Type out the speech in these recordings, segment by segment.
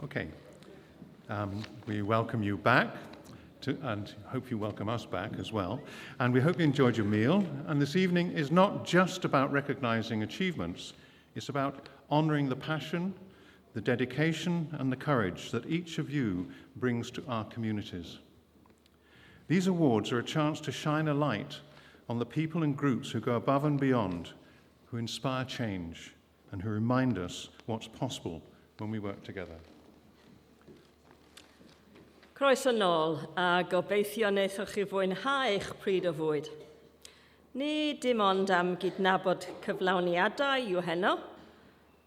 Okay, we welcome you back, and hope you welcome us back as well. And we hope you enjoyed your meal. And this evening is not just about recognizing achievements, it's about honoring the passion, the dedication, and the courage that each of you brings to our communities. These awards are a chance to shine a light on the people and groups who go above and beyond, who inspire change, and who remind us what's possible when we work together. Croeso nôl, a gobeithio wnaethoch chi fwynhau eich pryd o fwyd. Ni dim ond am gydnabod cyflawniadau yw heno,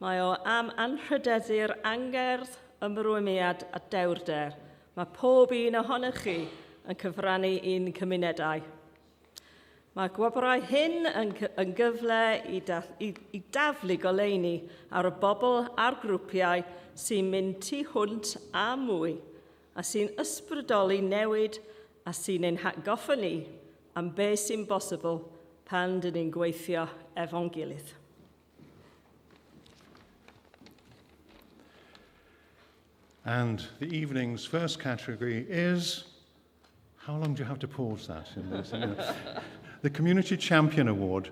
mae o am anrhydeddu'r angerdd, ymrwymiad a dewrder. Mae pob un ohonych chi yn cyfrannu un cymunedau. Mae gwobrau hyn yn gyfle i daflu goleuni ar y bobl a'r grwpiau sy'n mynd tu hwnt a mwy, a sy'n ysbrydoli newid a sy'n ein hatgoffa ni am beth sy'n bosibl pan dyn ni'n gweithio efo'n gilydd. And the evening's first category is, how long do you have to pause that in this? The Community Champion Award.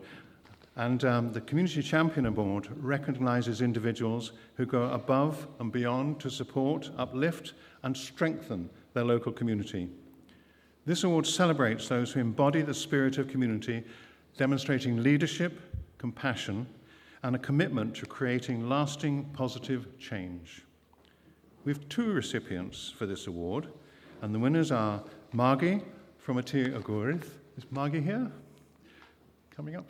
And the Community Champion Award recognises individuals who go above and beyond to support, uplift, and strengthen their local community. This award celebrates those who embody the spirit of community, demonstrating leadership, compassion, and a commitment to creating lasting positive change. We have 2 recipients for this award, and the winners are Margie from Atir Agurith. Is Margie here? Coming up.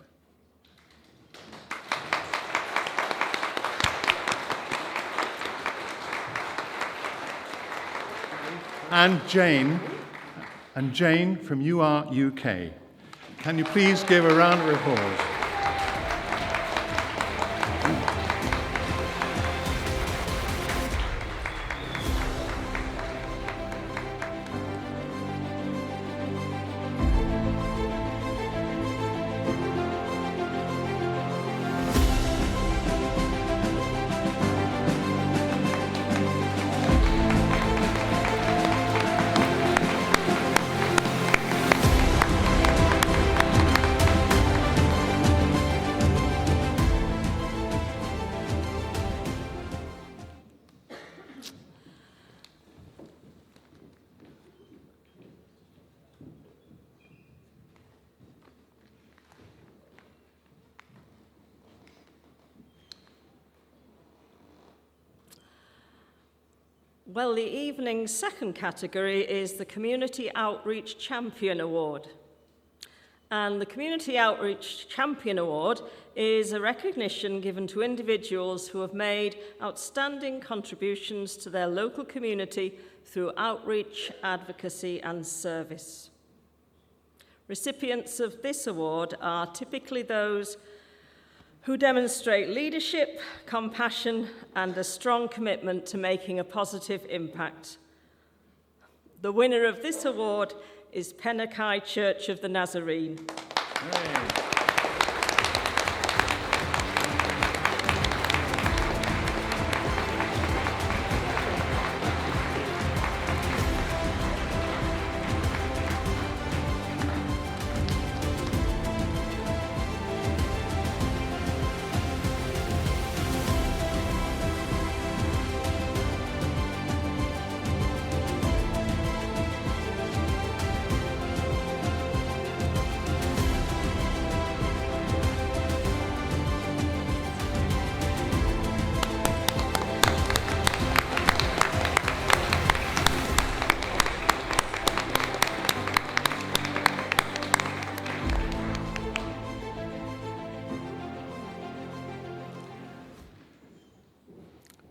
And Jane from UR UK. Can you please give a round of applause? Well, the evening's second category is the Community Outreach Champion Award. And the Community Outreach Champion Award is a recognition given to individuals who have made outstanding contributions to their local community through outreach, advocacy, and service. Recipients of this award are typically those who demonstrate leadership, compassion, and a strong commitment to making a positive impact. The winner of this award is Penycae Church of the Nazarene. Hey.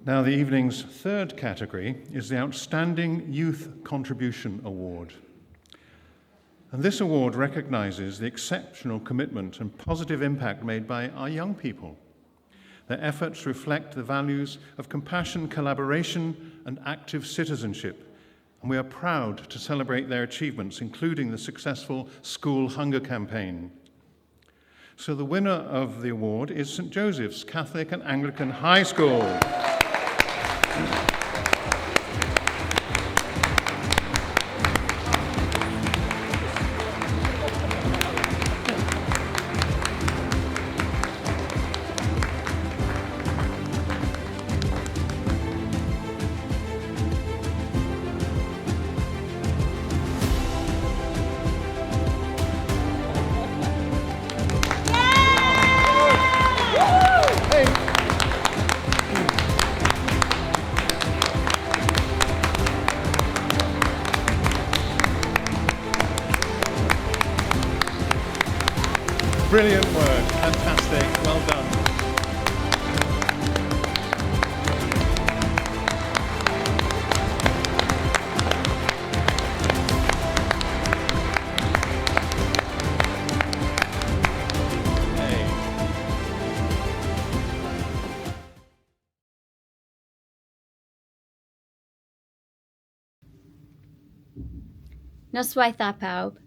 Now, the evening's third category is the Outstanding Youth Contribution Award. And this award recognises the exceptional commitment and positive impact made by our young people. Their efforts reflect the values of compassion, collaboration, and active citizenship. And we are proud to celebrate their achievements, including the successful school hunger campaign. So the winner of the award is St. Joseph's Catholic and Anglican High School. Brilliant work. Fantastic. Well done. Noswaith Apawb,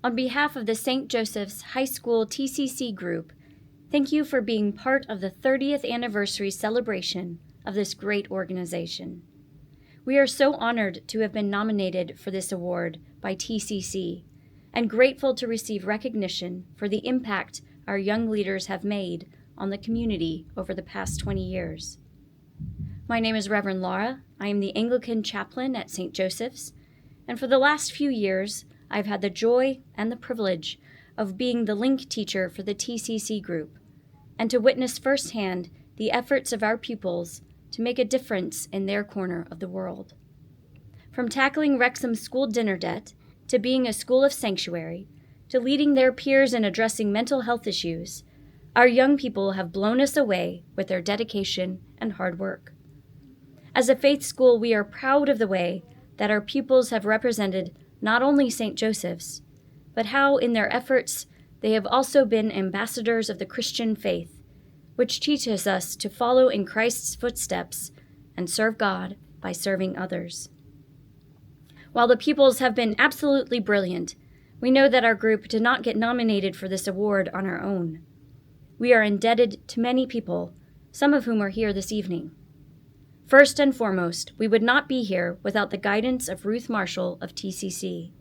on behalf of the St. Joseph's High School TCC group, thank you for being part of the 30th anniversary celebration of this great organization. We are so honored to have been nominated for this award by TCC and grateful to receive recognition for the impact our young leaders have made on the community over the past 20 years. My name is Reverend Laura. I am the Anglican chaplain at St. Joseph's, and for the last few years, I've had the joy and the privilege of being the link teacher for the TCC group, and to witness firsthand the efforts of our pupils to make a difference in their corner of the world. From tackling Wrexham's school dinner debt, to being a school of sanctuary, to leading their peers in addressing mental health issues, our young people have blown us away with their dedication and hard work. As a faith school, we are proud of the way that our pupils have represented not only St. Joseph's, but how in their efforts they have also been ambassadors of the Christian faith, which teaches us to follow in Christ's footsteps and serve God by serving others. While the pupils have been absolutely brilliant, we know that our group did not get nominated for this award on our own. We are indebted to many people, some of whom are here this evening. First and foremost, we would not be here without the guidance of Ruth Marshall of TCC.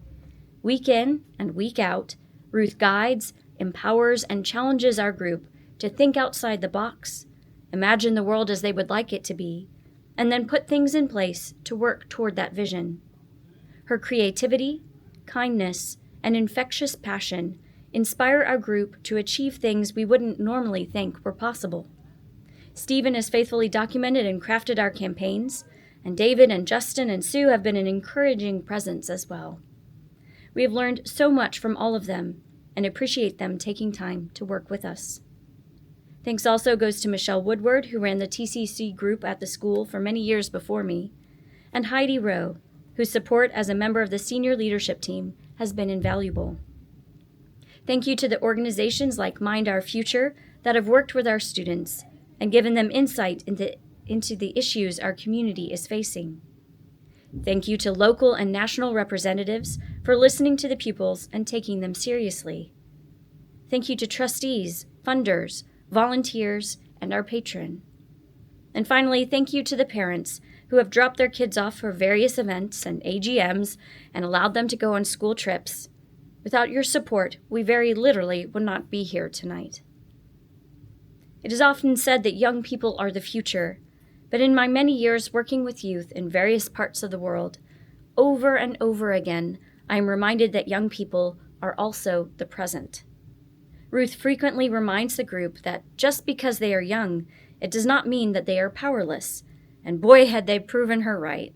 Week in and week out, Ruth guides, empowers, and challenges our group to think outside the box, imagine the world as they would like it to be, and then put things in place to work toward that vision. Her creativity, kindness, and infectious passion inspire our group to achieve things we wouldn't normally think were possible. Stephen has faithfully documented and crafted our campaigns, and David and Justin and Sue have been an encouraging presence as well. We have learned so much from all of them and appreciate them taking time to work with us. Thanks also goes to Michelle Woodward, who ran the TCC group at the school for many years before me, and Heidi Rowe, whose support as a member of the senior leadership team has been invaluable. Thank you to the organizations like Mind Our Future that have worked with our students and given them insight into the issues our community is facing. Thank you to local and national representatives for listening to the pupils and taking them seriously. Thank you to trustees, funders, volunteers, and our patron. And finally, thank you to the parents who have dropped their kids off for various events and AGMs and allowed them to go on school trips. Without your support, we very literally would not be here tonight. It is often said that young people are the future, but in my many years working with youth in various parts of the world, over and over again, I am reminded that young people are also the present. Ruth frequently reminds the group that just because they are young, it does not mean that they are powerless, and boy had they proven her right.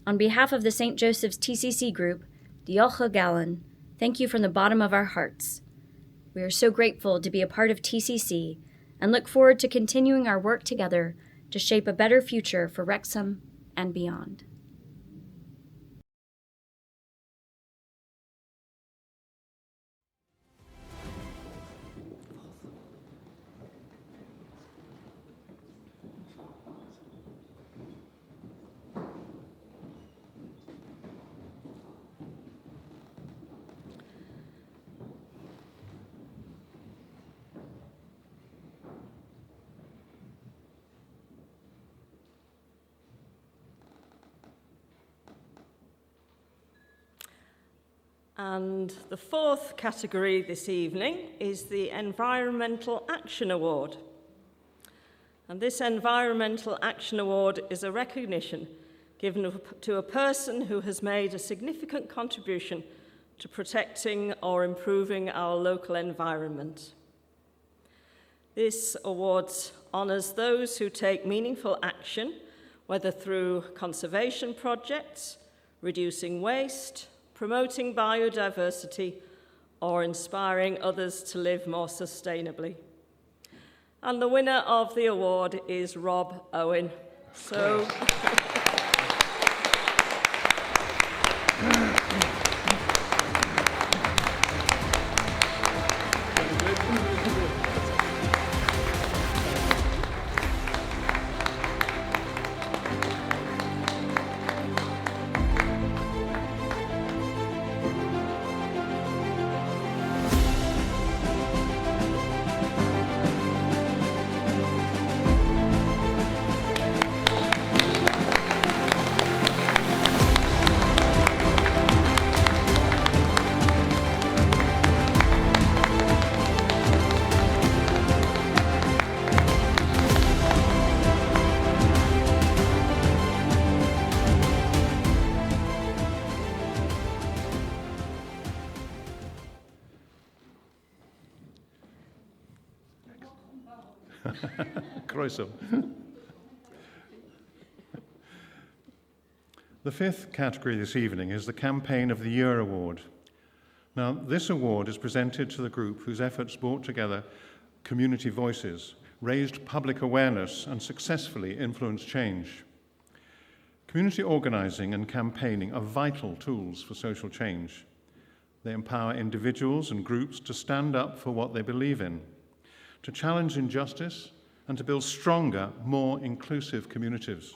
On behalf of the St. Joseph's TCC group, Diolch o Galon, thank you from the bottom of our hearts. We are so grateful to be a part of TCC and look forward to continuing our work together to shape a better future for Wrexham and beyond. And the fourth category this evening is the Environmental Action Award. And this Environmental Action Award is a recognition given to a person who has made a significant contribution to protecting or improving our local environment. This award honours those who take meaningful action, whether through conservation projects, reducing waste, promoting biodiversity, or inspiring others to live more sustainably. And the winner of the award is Rob Owen. So... Croeso. The fifth category this evening is the Campaign of the Year Award. Now, this award is presented to the group whose efforts brought together community voices, raised public awareness, and successfully influenced change. Community organising and campaigning are vital tools for social change. They empower individuals and groups to stand up for what they believe in, to challenge injustice, and to build stronger, more inclusive communities.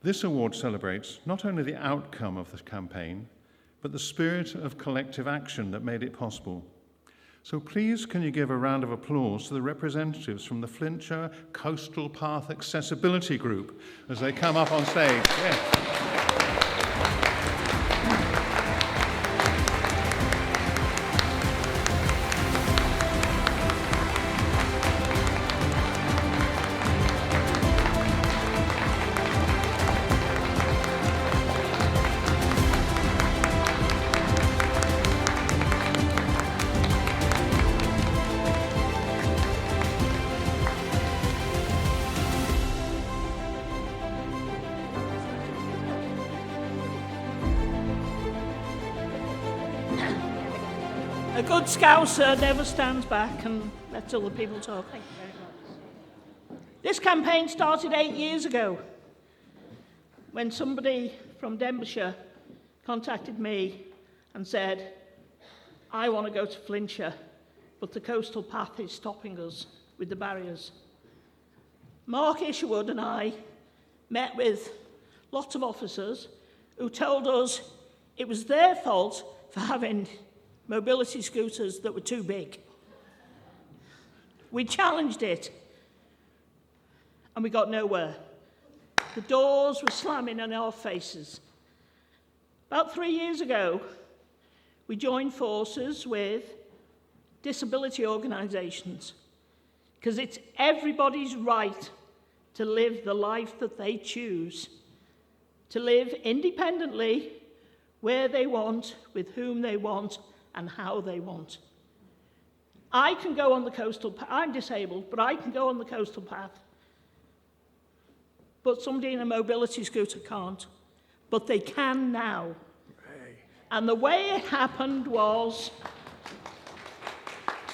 This award celebrates not only the outcome of the campaign, but the spirit of collective action that made it possible. So please can you give a round of applause to the representatives from the Flintshire Coastal Path Accessibility Group as they come up on stage. Yes. A good Scouser never stands back and lets other people talk. Thank you very much. This campaign started 8 years ago when somebody from Denbighshire contacted me and said, I want to go to Flintshire, but the coastal path is stopping us with the barriers. Mark Isherwood and I met with lots of officers who told us it was their fault for having mobility scooters that were too big. We challenged it, and we got nowhere. The doors were slamming in our faces. About 3 years ago, we joined forces with disability organisations, because it's everybody's right to live the life that they choose, to live independently, where they want, with whom they want, and how they want. I can go on the coastal path. I'm disabled, but I can go on the coastal path. But somebody in a mobility scooter can't. But they can now. Hey. And the way it happened was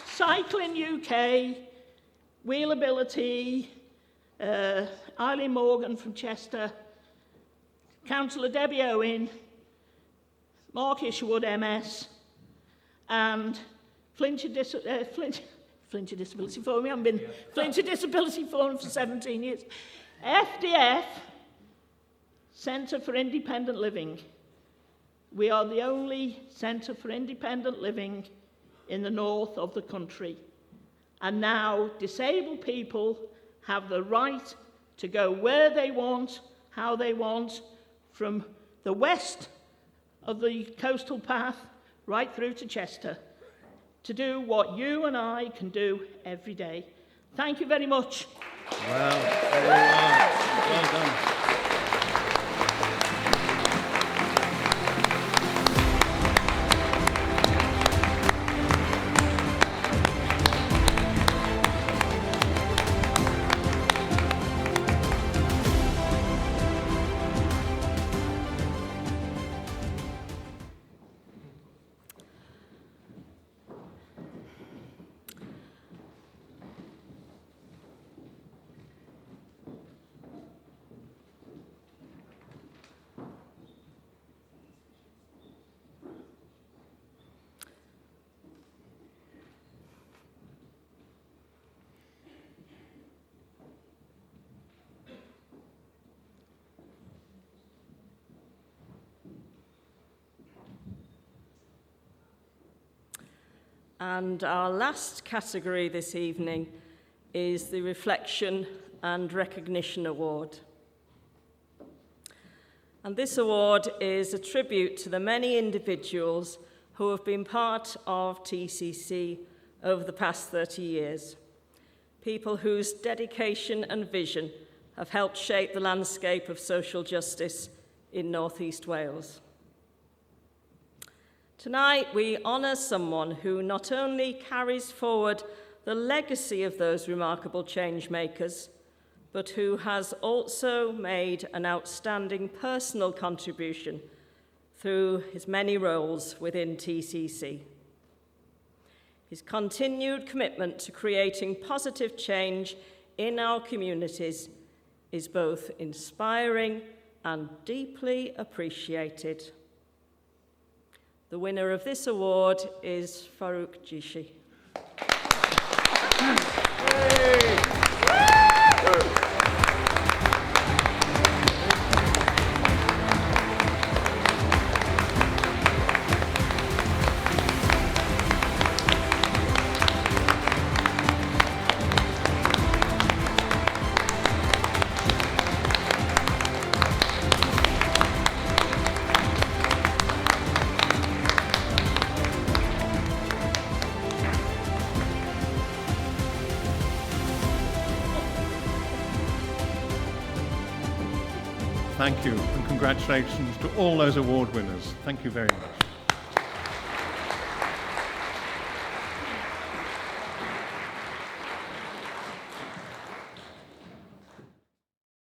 Cycling UK, Wheelability, Eileen Morgan from Chester, Councillor Debbie Owen, Mark Isherwood MS, and Flintshire Disability Forum. We haven't been Flintshire Disability Forum for 17 years. FDF, Centre for Independent Living. We are the only centre for independent living in the north of the country. And now disabled people have the right to go where they want, how they want, from the west of the coastal path right through to Chester, to do what you and I can do every day. Thank you very much. Well, there you are. Well done. And our last category this evening is the Reflection and Recognition Award. And this award is a tribute to the many individuals who have been part of TCC over the past 30 years. People whose dedication and vision have helped shape the landscape of social justice in North East Wales. Tonight, we honour someone who not only carries forward the legacy of those remarkable change makers, but who has also made an outstanding personal contribution through his many roles within TCC. His continued commitment to creating positive change in our communities is both inspiring and deeply appreciated. The winner of this award is Farookh Jishi. Thank you, and congratulations to all those award winners. Thank you very much.